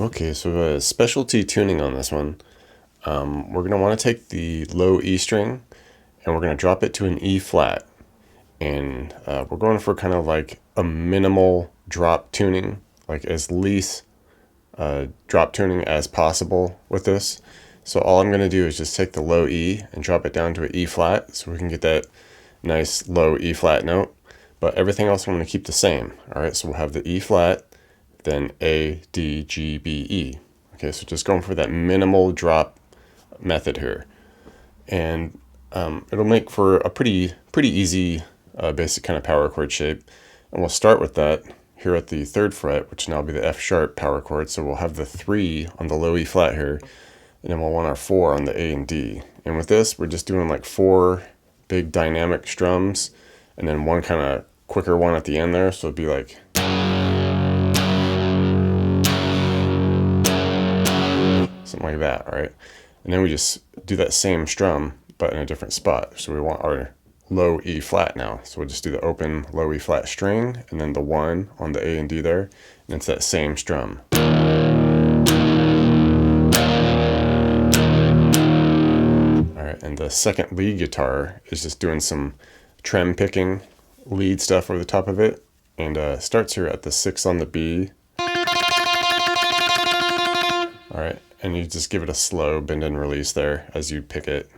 Okay, so a specialty tuning on this one. We're going to want to take the low E string and we're going to drop it to an E flat. And we're going for kind of like a minimal drop tuning, like as least drop tuning as possible with this. So all I'm going to do is just take the low E and drop it down to an E flat so we can get that nice low E flat note. But everything else I'm going to keep the same. All right, so we'll have the E flat, then A, D, G, B, E. Okay, so just going for that minimal drop method here. And it'll make for a pretty easy basic kind of power chord shape. And we'll start with that here at the 3rd fret, which now will be the F sharp power chord. So we'll have the 3 on the low E flat here, and then we'll want our 4 on the A and D. And with this, we're just doing like 4 big dynamic strums, and then one kind of quicker one at the end there. So it'd be like something like that, all right? And then we just do that same strum, but in a different spot. So we want our low E flat now. So we'll just do the open low E flat string, and then the 1 on the A and D there, and it's that same strum. All right, and the second lead guitar is just doing some trem picking lead stuff over the top of it, and starts here at the 6 on the B. All right, and you just give it a slow bend and release there as you pick it.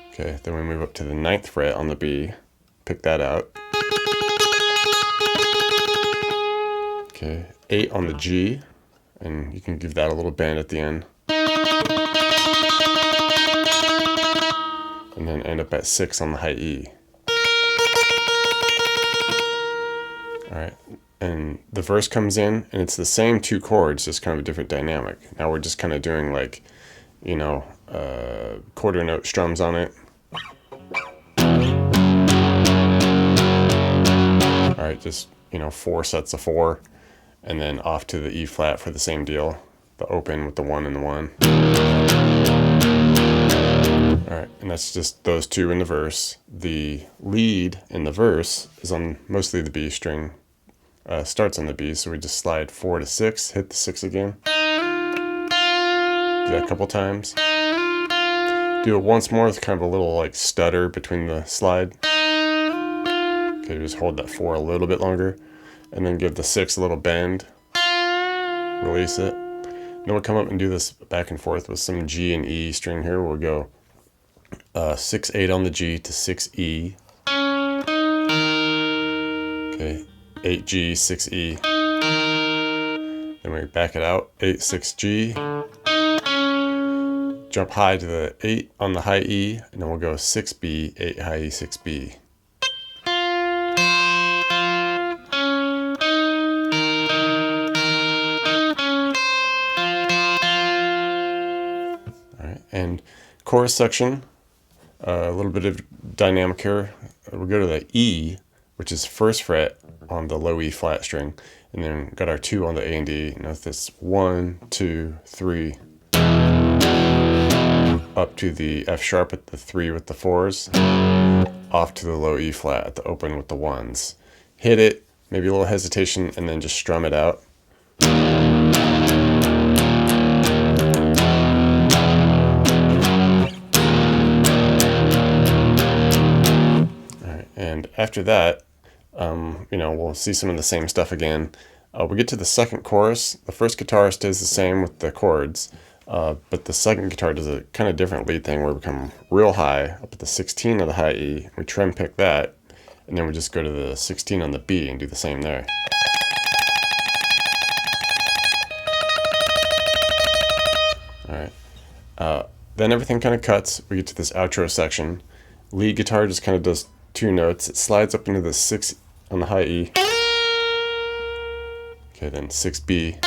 Okay, then we move up to the 9th fret on the B, pick that out. Okay, 8 on the G, and you can give that a little bend at the end. And then end up at 6 on the high E. All right, and the verse comes in, and it's the same 2 chords, just kind of a different dynamic. Now we're just kind of doing like, you know, quarter note strums on it. All right, just, you know, 4 sets of 4, and then off to the E flat for the same deal, the open with the 1 and the 1. All right, and that's just those 2 in the verse. The lead in the verse is on mostly the B string, starts on the B, so we just slide 4 to 6, hit the 6 again. Do that a couple times. Do it once more with kind of a little like stutter between the slide. Okay, just hold that 4 a little bit longer, and then give the 6 a little bend. Release it. Then we'll come up and do this back and forth with some G and E string here. We'll go 6, 8 on the G to 6 E. Okay, 8 G, 6 E. Then we back it out, 8, 6 G. Jump high to the 8 on the high E, and then we'll go 6 B, 8 high E, 6 B. All right, and chorus section, a little bit of dynamic here. We'll go to the E, which is 1st fret on the low E flat string, and then got our 2 on the A and D. Note this 1, 2, 3, up to the F sharp at the 3 with the 4s, off to the low E flat at the open with the 1s. Hit it, maybe a little hesitation, and then just strum it out. And after that, you know, we'll see some of the same stuff again. We get to the 2nd chorus. The 1st guitar stays the same with the chords, but the 2nd guitar does a kind of different lead thing where we come real high up at the 16 of the high E. We trem pick that, and then we just go to the 16 on the B and do the same there. All right. Then everything kind of cuts. We get to this outro section. Lead guitar just kind of does 2 notes. It slides up into the 6 on the high E. Okay, then 6B.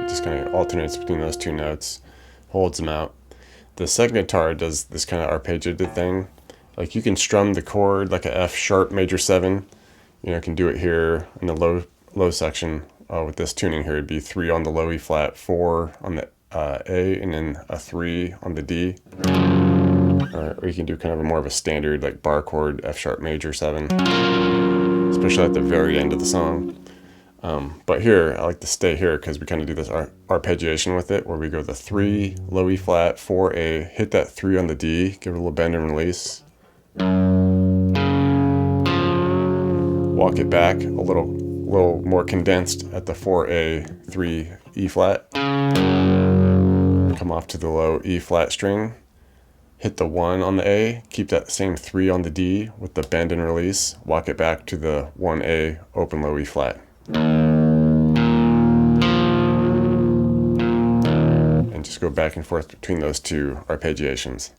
It just kind of alternates between those 2 notes, holds them out. The 2nd guitar does this kind of arpeggiated thing. Like you can strum the chord like a F sharp major 7. You know, can do it here in the low section. With this tuning here, it'd be 3 on the low E flat, 4 on the A, and then a 3 on the D. Or you can do kind of more of a standard like bar chord F sharp major 7. It's especially at the very end of the song. But here, I like to stay here because we kind of do this arpeggiation with it, where we go the 3, low E flat, 4A, hit that 3 on the D, give it a little bend and release. Walk it back a little more condensed at the 4A, 3 E flat. Come off to the low E flat string. Hit the 1 on the A, keep that same 3 on the D with the bend and release. Walk it back to the 1A, open low E flat. And just go back and forth between those two arpeggiations.